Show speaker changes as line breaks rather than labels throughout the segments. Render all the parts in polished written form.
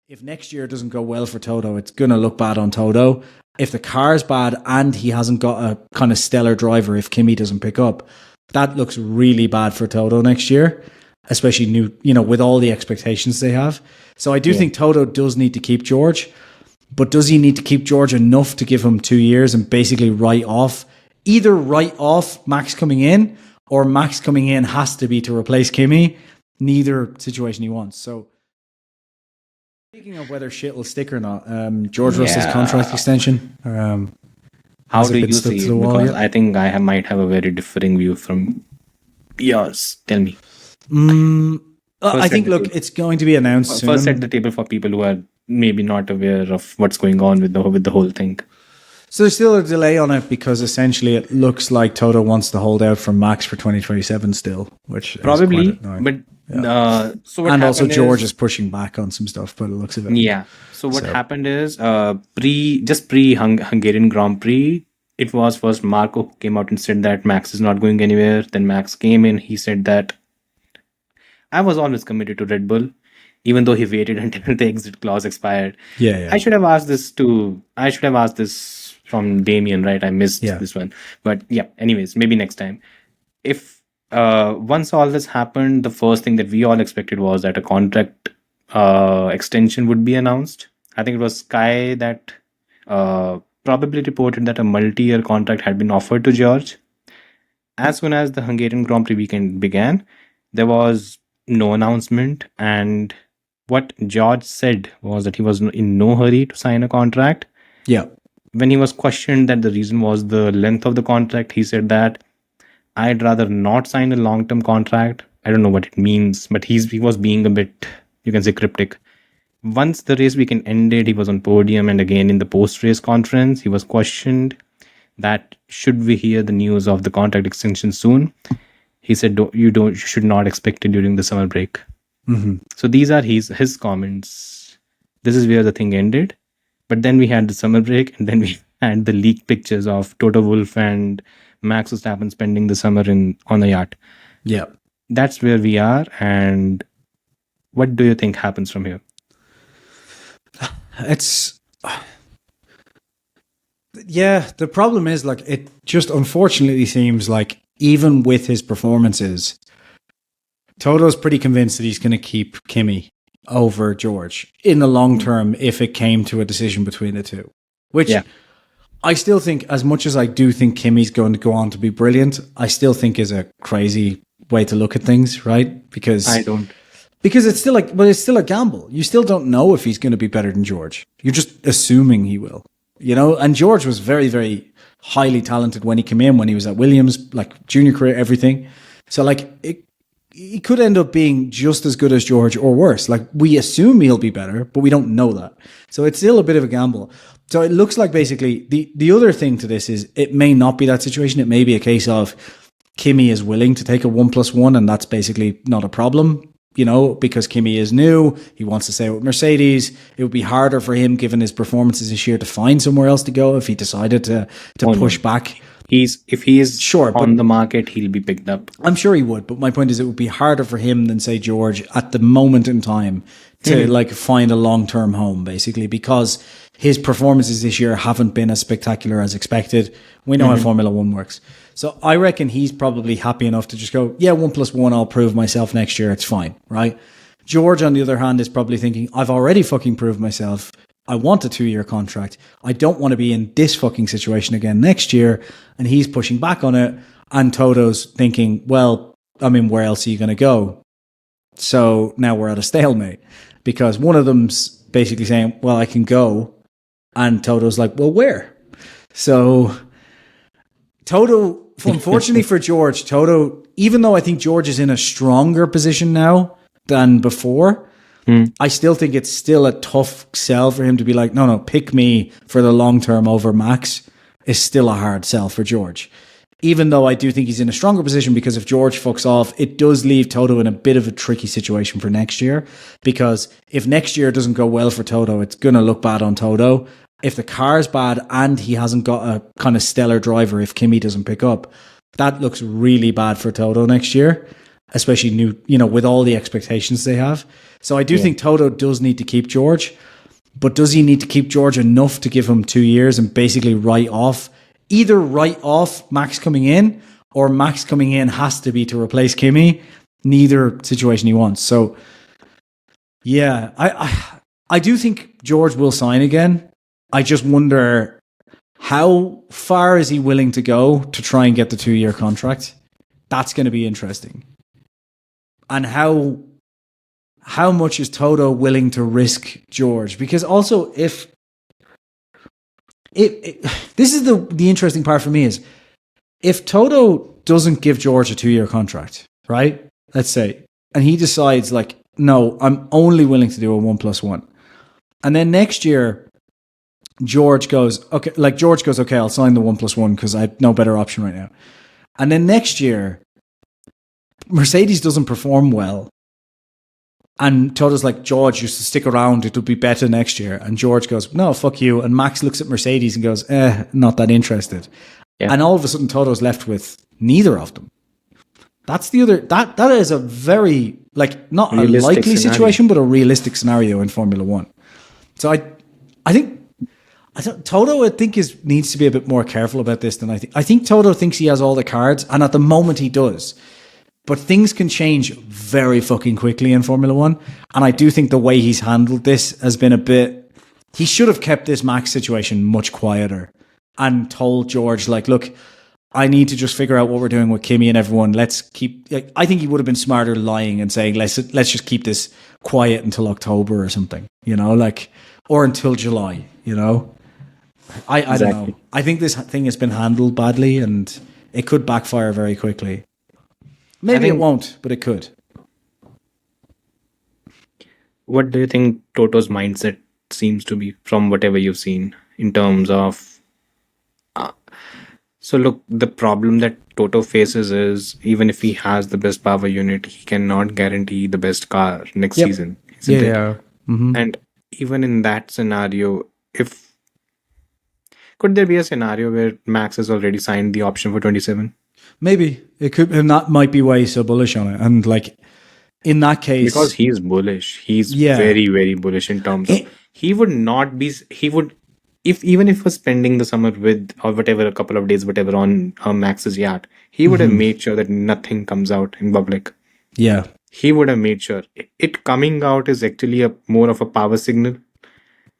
if next year doesn't go well for Toto, it's going to look bad on Toto. If the car's bad and he hasn't got a kind of stellar driver, if Kimi doesn't pick up, that looks really bad for Toto next year, especially with all the expectations they have. So I do think Toto does need to keep George, but does he need to keep George enough to give him 2 years and basically write off Max coming in, or Max coming in has to be to replace Kimi? Neither situation he wants. So speaking of whether shit will stick or not, George Russell's contract extension.
How do you see it? Because I think I might have a very differing view from yours. Tell me.
I think, it's going to be announced soon.
First, set the table for people who are maybe not aware of what's going on with the whole thing.
So there's still a delay on it because essentially it looks like Toto wants to hold out for Max for 2027 still, which
probably.
Is quite annoying.
But so what
and also George is pushing back on some stuff, but it looks of it.
Yeah. So what happened is pre Hungarian Grand Prix, it was first Marco who came out and said that Max is not going anywhere. Then Max came in. He said that I was always committed to Red Bull, even though he waited until the exit clause expired.
Yeah.
I should have asked this from Damien, right? I missed this one. But yeah, anyways, maybe next time. If once all this happened, the first thing that we all expected was that a contract extension would be announced. I think it was Sky that probably reported that a multi-year contract had been offered to George. As soon as the Hungarian Grand Prix weekend began, there was no announcement, and what George said was that he was in no hurry to sign a contract.
Yeah.
When he was questioned that the reason was the length of the contract, he said that I'd rather not sign a long-term contract. I don't know what it means, but he was being a bit, you can say, cryptic. Once the race weekend ended, he was on podium, and again in the post-race conference, he was questioned that should we hear the news of the contract extension soon? He said, you should not expect it during the summer break.
Mm-hmm.
So these are his comments. This is where the thing ended. But then we had the summer break, and then we had the leaked pictures of Toto Wolff and Max Verstappen spending the summer on a yacht.
Yeah.
That's where we are. And what do you think happens from here?
The problem is, it just unfortunately seems like even with his performances, Toto's pretty convinced that he's going to keep Kimi over George in the long term if it came to a decision between the two. Which I still think, as much as I do think Kimi's going to go on to be brilliant, I still think is a crazy way to look at things, right? Because
I don't.
Because it's still it's still a gamble. You still don't know if he's going to be better than George. You're just assuming he will, And George was very, very highly talented when he came in, when he was at Williams, junior career, everything. So he could end up being just as good as George or worse. We assume he'll be better, but we don't know that. So it's still a bit of a gamble. So it looks like basically the other thing to this is it may not be that situation. It may be a case of Kimi is willing to take a 1+1, and that's basically not a problem. Because Kimi is new, he wants to stay with Mercedes. It would be harder for him, given his performances this year, to find somewhere else to go if he decided to push back.
If he is on the market, he'll be picked up.
I'm sure he would, but my point is it would be harder for him than, say, George at the moment in time to find a long-term home, basically, because his performances this year haven't been as spectacular as expected. We know how Formula One works. So I reckon he's probably happy enough to just go, 1+1, I'll prove myself next year. It's fine, right? George, on the other hand, is probably thinking, I've already fucking proved myself. I want a 2-year contract. I don't want to be in this fucking situation again next year. And he's pushing back on it. And Toto's thinking, where else are you going to go? So now we're at a stalemate because one of them's basically saying, I can go. And Toto's like, where? So Toto, unfortunately for George, even though I think George is in a stronger position now than before, I still think it's still a tough sell for him to be like, no, pick me for the long term over Max. Is still a hard sell for George. Even though I do think he's in a stronger position, because if George fucks off, it does leave Toto in a bit of a tricky situation for next year. Because if next year doesn't go well for Toto, it's going to look bad on Toto. If the car's bad and he hasn't got a kind of stellar driver, if Kimi doesn't pick up, that looks really bad for Toto next year, especially with all the expectations they have. So I do think Toto does need to keep George, but does he need to keep George enough to give him 2 years and basically write off Max coming in, or Max coming in has to be to replace Kimi? Neither situation he wants. So yeah, I do think George will sign again. I just wonder, how far is he willing to go to try and get the 2-year contract? That's going to be interesting. And how much is Toto willing to risk George? Because also, if this is the interesting part for me, is if Toto doesn't give George a 2-year contract, right? Let's say, and he decides like, no, I'm only willing to do a 1+1. And then next year, George goes, okay, I'll sign the 1+1 because I have no better option right now. And then next year, Mercedes doesn't perform well. And Toto's like, George used to stick around, it'll be better next year. And George goes, no, fuck you. And Max looks at Mercedes and goes, not that interested. Yeah. And all of a sudden, Toto's left with neither of them. That's the other, that is a very, like, not realistic, a likely situation, but a realistic scenario in Formula One. So I think Toto, needs to be a bit more careful about this than I think. I think Toto thinks he has all the cards, and at the moment he does. But things can change very fucking quickly in Formula One. And I do think the way he's handled this has been a bit, he should have kept this Max situation much quieter and told George, like, look, I need to just figure out what we're doing with Kimi and everyone. Let's keep, like, I think he would have been smarter lying and saying, let's just keep this quiet until October or something, you know, like, or until July, you know. I don't know. I think this thing has been handled badly and it could backfire very quickly. Maybe it won't, but it could.
What do you think Toto's mindset seems to be from whatever you've seen in terms of... So look, the problem that Toto faces is, even if he has the best power unit, he cannot guarantee the best car next season.
Yeah. Mm-hmm.
And even in that scenario, could there be a scenario where Max has already signed the option for 27?
Maybe it could, and that might be why he's so bullish on it. And like in that case,
because he's bullish, he's very, very bullish in terms of even if he was spending the summer with or whatever, a couple of days, whatever, on Max's yacht, he would have made sure that nothing comes out in public.
Yeah,
he would have made sure it coming out is actually more of a power signal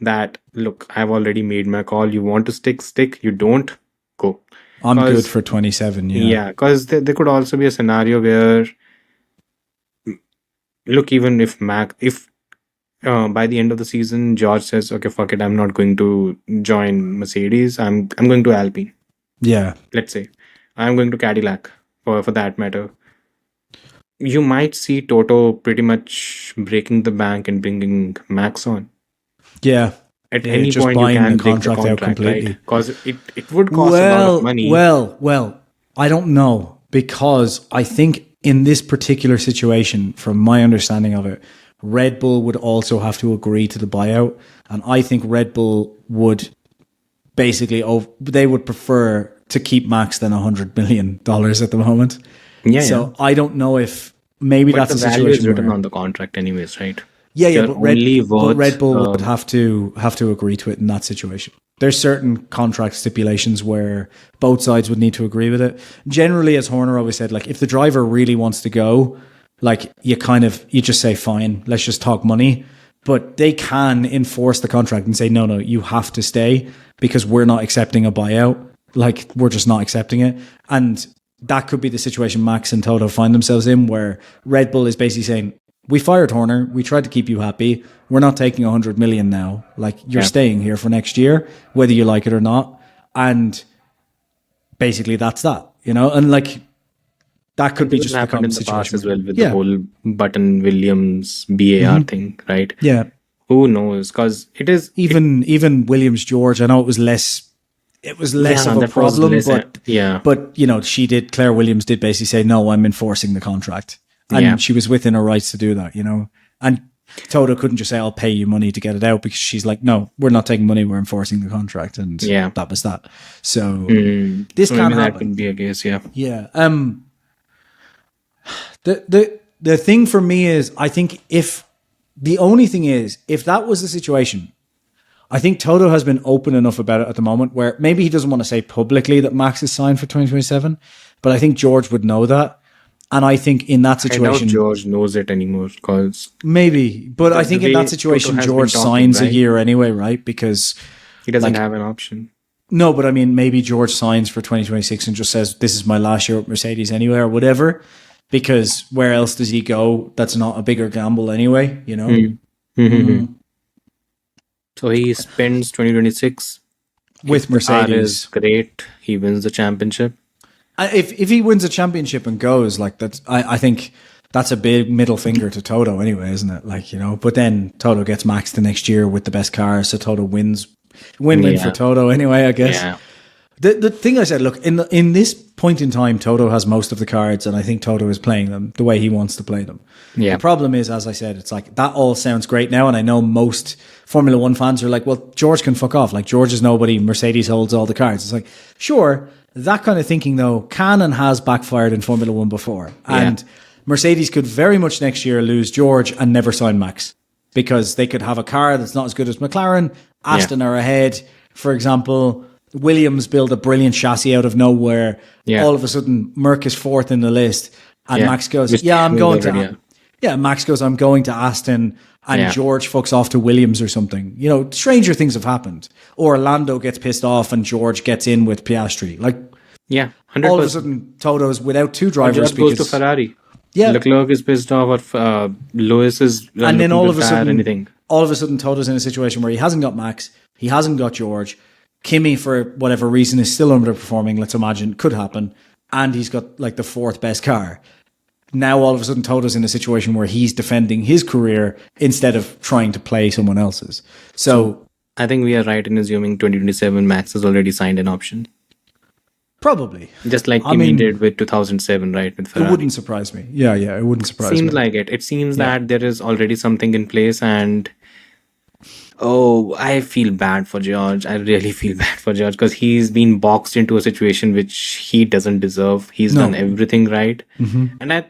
that, look, I've already made my call. You want to stick. You don't, go.
I'm good for 27.
Yeah, because there could also be a scenario where, look, even if by the end of the season, George says, okay, fuck it, I'm not going to join Mercedes. I'm going to Alpine.
Yeah.
Let's say. I'm going to Cadillac, for that matter. You might see Toto pretty much breaking the bank and bringing Max on.
Yeah.
At any point, you can break the contract out completely. Right? Because it would cost a lot of money.
Well, I don't know. Because I think in this particular situation, from my understanding of it, Red Bull would also have to agree to the buyout. And I think Red Bull would basically, they would prefer to keep Max than $100 million at the moment.
Yeah.
So I don't know if maybe
but
that's
the
a situation
value is written on the contract anyways, right?
Yeah, but Red Bull would have to agree to it in that situation. There's certain contract stipulations where both sides would need to agree with it. Generally, as Horner always said, like if the driver really wants to go, like you just say, fine, let's just talk money. But they can enforce the contract and say, no, you have to stay because we're not accepting a buyout. Like we're just not accepting it. And that could be the situation Max and Toto find themselves in, where Red Bull is basically saying, we fired Horner. We tried to keep you happy. We're not taking 100 million now. Like you're staying here for next year, whether you like it or not. And basically that's that, you know, and like that could be just a common situation
as well with the whole Button Williams BAR thing, right?
Yeah.
Who knows? Because it is
even Williams George. I know it was less of a problem, but you know, Claire Williams did basically say, no, I'm enforcing the contract. And she was within her rights to do that, you know. And Toto couldn't just say, I'll pay you money to get it out, because she's like, no, we're not taking money, we're enforcing the contract. And that was that. So this can happen.
That could be a case, yeah.
Yeah. The thing for me is, I think if The only thing is, if that was the situation, I think Toto has been open enough about it at the moment where maybe he doesn't want to say publicly that Max is signed for 2027, but I think George would know that. And I think in that situation,
I doubt George knows it anymore because
maybe, but I think in that situation, George signs a year anyway, right? Because
he doesn't have an option.
No, but I mean, maybe George signs for 2026 and just says, this is my last year with Mercedes anyway, or whatever, because where else does he go? That's not a bigger gamble anyway, you know?
Mm-hmm. So he spends 2026
with Mercedes.
Is great. He wins the championship.
If he wins a championship and goes, like that's, I think that's a big middle finger to Toto anyway, isn't it? Like, you know, but then Toto gets Max the next year with the best car, so Toto wins. Win-win for Toto anyway, I guess. Yeah. The thing I said, look, in this point in time, Toto has most of the cards, and I think Toto is playing them the way he wants to play them. Yeah. The problem is, as I said, it's like that all sounds great now, and I know most Formula One fans are like, well, George can fuck off. Like, George is nobody, Mercedes holds all the cards. It's like, sure, that kind of thinking, though, can and has backfired in Formula One before. And Mercedes could very much next year lose George and never sign Max, because they could have a car that's not as good as McLaren. Aston are ahead, for example. Williams build a brilliant chassis out of nowhere. All of a sudden, Merc is fourth in the list, and Max goes, I'm going to. Max goes, I'm going to Aston, and George fucks off to Williams or something. You know, stranger things have happened. Or Lando gets pissed off, and George gets in with Piastri. Like,
100%.
All of a sudden, Toto's without two drivers.
Goes to Ferrari. Leclerc is pissed off, or Lewis is,
and then all of a sudden, Toto's in a situation where he hasn't got Max, he hasn't got George. Kimi, for whatever reason, is still underperforming. Let's imagine, could happen, and he's got like the fourth best car. Now all of a sudden, Toto's in a situation where he's defending his career instead of trying to play someone else's. So
I think we are right in assuming 2027 Max has already signed an option.
Probably.
Just like Kimi did with 2007, right? With Ferrari.
It wouldn't surprise me. Yeah, it wouldn't surprise me.
Seems like it. It seems that there is already something in place, and I feel bad for George. I really feel bad for George because he's been boxed into a situation which he doesn't deserve. He's done everything right. And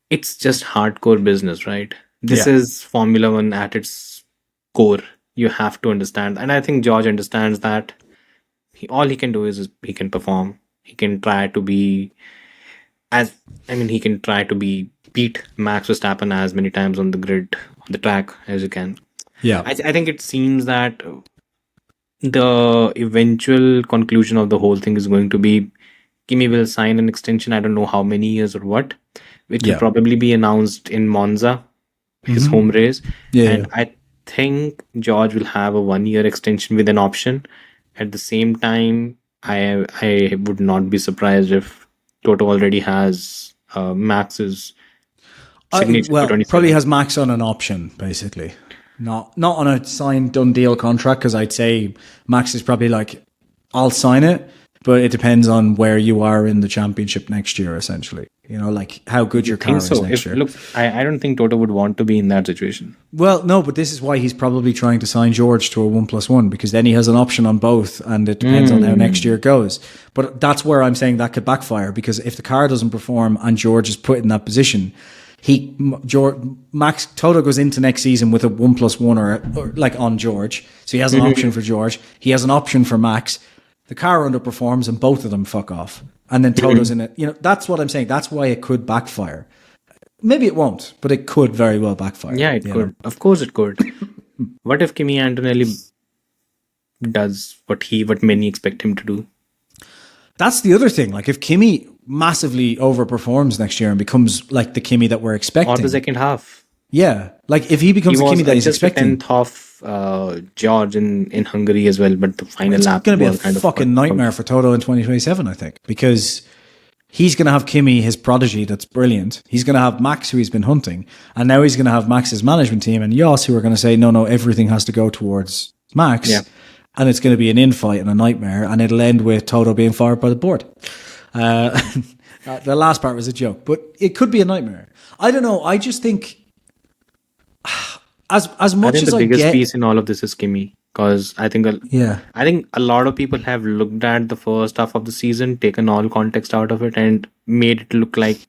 it's just hardcore business, right? This is Formula One at its core. You have to understand. And I think George understands that. All he can do is he can perform. He can try to be beat Max Verstappen as many times on the grid, on the track as you can.
Yeah.
I think it seems that the eventual conclusion of the whole thing is going to be Kimi will sign an extension. I don't know how many years or what, which will probably be announced in Monza, his home race. And I think George will have a 1-year extension with an option. At the same time, I would not be surprised if Toto already has Max's signature for 27.
Probably has Max on an option, basically. Not on a signed, done deal contract, because I'd say Max is probably like, I'll sign it, but it depends on where you are in the championship next year, essentially. You know, like how good your car is next year.
Look, I don't think Toto would want to be in that situation.
Well, no, but this is why he's probably trying to sign George to a 1+1, because then he has an option on both, and it depends on how next year goes. But that's where I'm saying that could backfire, because if the car doesn't perform and George is put in that position, Toto goes into next season with a 1+1 or like on George. So he has an option for George. He has an option for Max. The car underperforms and both of them fuck off. And then Toto's in it. You know, that's what I'm saying. That's why it could backfire. Maybe it won't, but it could very well backfire.
Yeah, it could. Know? Of course it could. What if Kimi Antonelli does what many expect him to do?
That's the other thing. Like if Kimi massively overperforms next year and becomes like the Kimi that we're expecting.
Or the second half.
Yeah. Like if he becomes the Kimi that he's expecting.
Just a tenth of George in Hungary as well, but the final lap.
It's going to be a fucking nightmare for Toto in 2027, I think, because he's going to have Kimi, his prodigy, that's brilliant. He's going to have Max, who he's been hunting, and now he's going to have Max's management team and Jos, who are going to say, no, everything has to go towards Max. Yeah. And it's going to be an infight and a nightmare, and it'll end with Toto being fired by the board. The last part was a joke, but it could be a nightmare. I don't know. I just think as much as
the biggest piece in all of this is Kimi, because I think a lot of people have looked at the first half of the season, taken all context out of it, and made it look like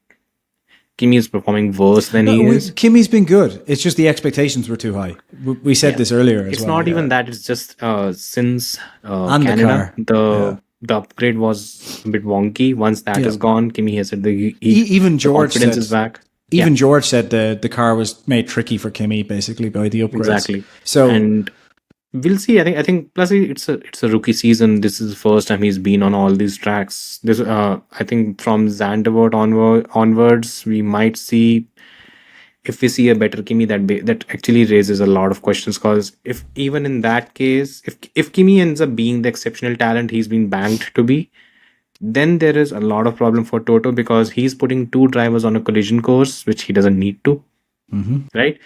Kimi is performing worse than he is.
Kimi's been good. It's just the expectations were too high. We said this earlier as
it's
well.
Not even that. It's just since
And
Canada,
the
the upgrade was a bit wonky. Once that is gone, Kimi has said
even George
confidence
said,
is back.
Even George said the car was made tricky for Kimi basically by the upgrades.
Exactly.
So
and we'll see. I think plus it's a rookie season. This is the first time he's been on all these tracks. This I think from Zandvoort onwards we might see, if we see a better Kimi, that actually raises a lot of questions, because if even in that case, if Kimi ends up being the exceptional talent he's been banked to be, then there is a lot of problem for Toto, because he's putting two drivers on a collision course which he doesn't need to, right?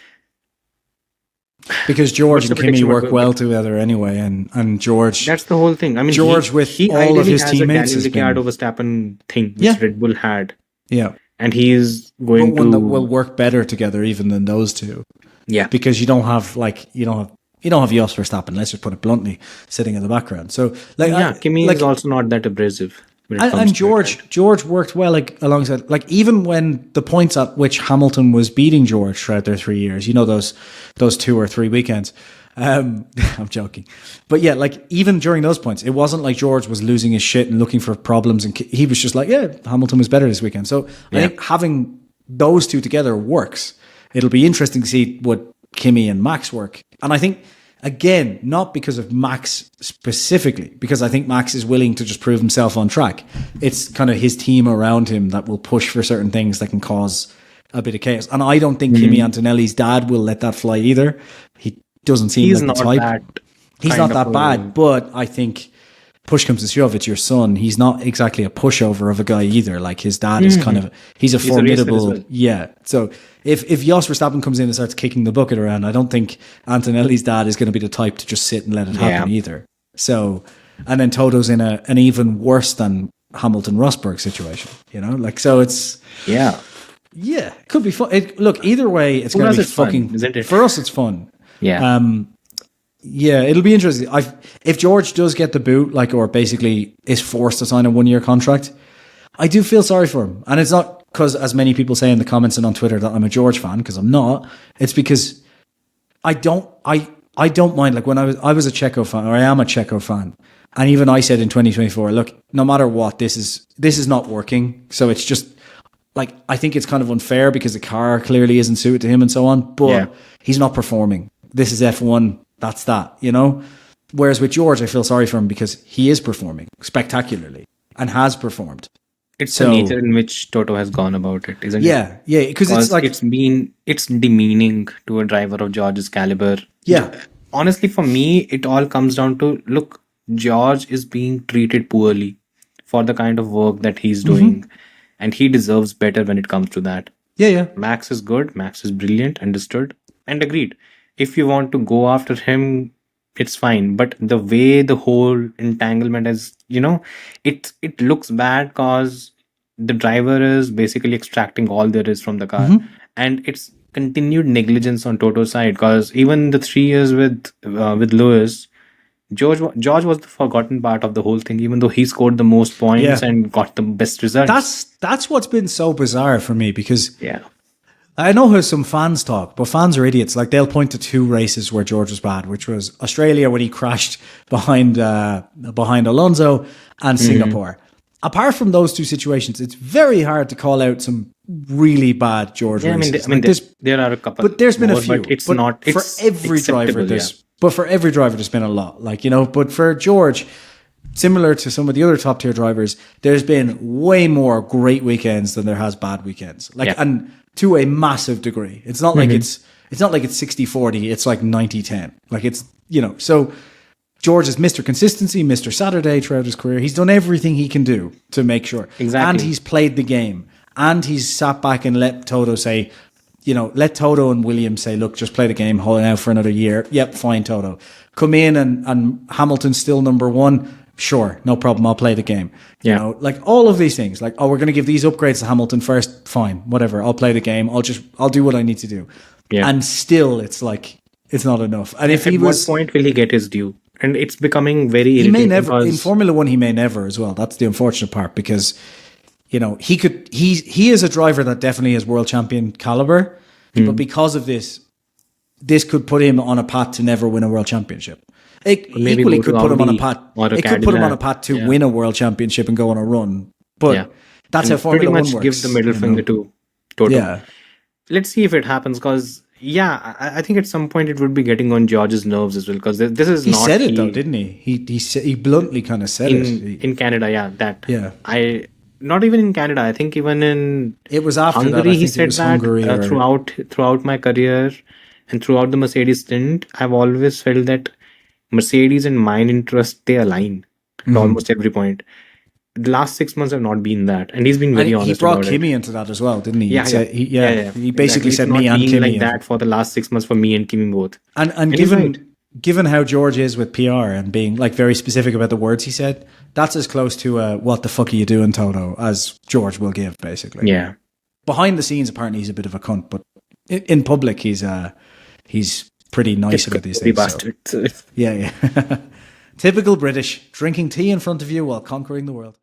Because George and Kimi work well together anyway, and George.
That's the whole thing. I mean,
George with all of his teammates
has a Daniel Ricciardo Verstappen thing which Red Bull had.
Yeah.
And he's going
one that will work better together even than those two.
Yeah.
Because you don't have Jos Verstappen, let's just put it bluntly, sitting in the background. So
Kimi is also not that abrasive.
And George worked well alongside, even when the points at which Hamilton was beating George throughout their 3 years, those 2 or 3 weekends. I'm joking, but even during those points, it wasn't like George was losing his shit and looking for problems, and he was just like, Hamilton was better this weekend. So I think having those two together works. It'll be interesting to see what Kimi and Max work, and I think, again, not because of Max specifically, because I think Max is willing to just prove himself on track. It's kind of his team around him that will push for certain things that can cause a bit of chaos. And I don't think Kimi Antonelli's dad will let that fly either. He doesn't seem like the type. He's not that bad, but I think push comes to shove, it's your son. He's not exactly a pushover of a guy either. Like his dad is he's a formidable. So if Jos Verstappen comes in and starts kicking the bucket around, I don't think Antonelli's dad is going to be the type to just sit and let it happen either. So, and then Toto's in an even worse than Hamilton Rosberg situation, so it's it could be fun. Look, either way, it's going to be fucking
fun, isn't it?
For us. It's fun.
Yeah.
It'll be interesting. If George does get the boot, or basically is forced to sign a 1-year contract, I do feel sorry for him. And it's not because, as many people say in the comments and on Twitter, that I'm a George fan, because I'm not. It's because I don't mind. Like when I was a Checo fan, or I am a Checo fan, and even I said in 2024, look, no matter what, this is not working. So it's just I think it's kind of unfair because the car clearly isn't suited to him and so on. But he's not performing. This is F1. That's that, Whereas with George, I feel sorry for him because he is performing spectacularly and has performed.
It's the nature in which Toto has gone about it, isn't it?
Yeah, because
it's demeaning to a driver of George's caliber.
Yeah.
Honestly, for me, it all comes down to, look, George is being treated poorly for the kind of work that he's doing, and he deserves better when it comes to that.
Yeah.
Max is good. Max is brilliant. Understood and agreed. If you want to go after him, it's fine. But the way the whole entanglement is, it looks bad because the driver is basically extracting all there is from the car. And it's continued negligence on Toto's side, because even the 3 years with Lewis, George was the forgotten part of the whole thing, even though he scored the most points and got the best results.
That's what's been so bizarre for me, because I know how some fans talk, but fans are idiots. They'll point to 2 races where George was bad, which was Australia when he crashed behind Alonso, and Singapore. Apart from those 2 situations, it's very hard to call out some really bad George races.
There are a couple,
but there's been a few.
But for
every driver, there's been a lot. But for George, similar to some of the other top tier drivers, there's been way more great weekends than there has bad weekends. And to a massive degree. It's not like it's not like it's 60-40, it's like 90-10. So George is Mr. Consistency, Mr. Saturday throughout his career. He's done everything he can do to make sure.
Exactly.
And he's played the game. And he's sat back and let Toto say, let Toto and Williams say, look, just play the game, hold it out for another year. Yep, fine, Toto. Come in and Hamilton's still number 1. Sure, no problem. I'll play the game. All of these things. We're going to give these upgrades to Hamilton first. Fine, whatever. I'll play the game. I'll do what I need to do. Yeah. And still, it's it's not enough. And
at what point will he get his due? And it's becoming very irritating.
He may never in Formula One. He may never as well. That's the unfortunate part, because he is a driver that definitely is world champion caliber, but because of this could put him on a path to never win a world championship. It equally could put him on a path. It could put him on a path to win a world championship and go on a run. But that's how Formula One works.
Give the middle finger to Toto. Yeah. Let's see if it happens, because I think at some point it would be getting on George's nerves as well, because this is
he said it though, didn't he? He bluntly kind of said it
in Canada. Not even in Canada. I think even in
it was after
Hungary.
That. I
he said that throughout my career and throughout the Mercedes stint, I've always felt that Mercedes and mine interest, they align at almost every point. The last 6 months have not been that, and he's been very honest. He
brought Kimi into that as well, didn't he? He basically said
me
and Kimi
like that for the last 6 months for me and Kimi both.
And given how George is with PR and being like very specific about the words he said, that's as close to what the fuck are you doing, Toto, as George will give, basically.
Yeah.
Behind the scenes, apparently he's a bit of a cunt, but in public he's pretty nice about these things.
Bastard.
So. Yeah. Typical British, drinking tea in front of you while conquering the world.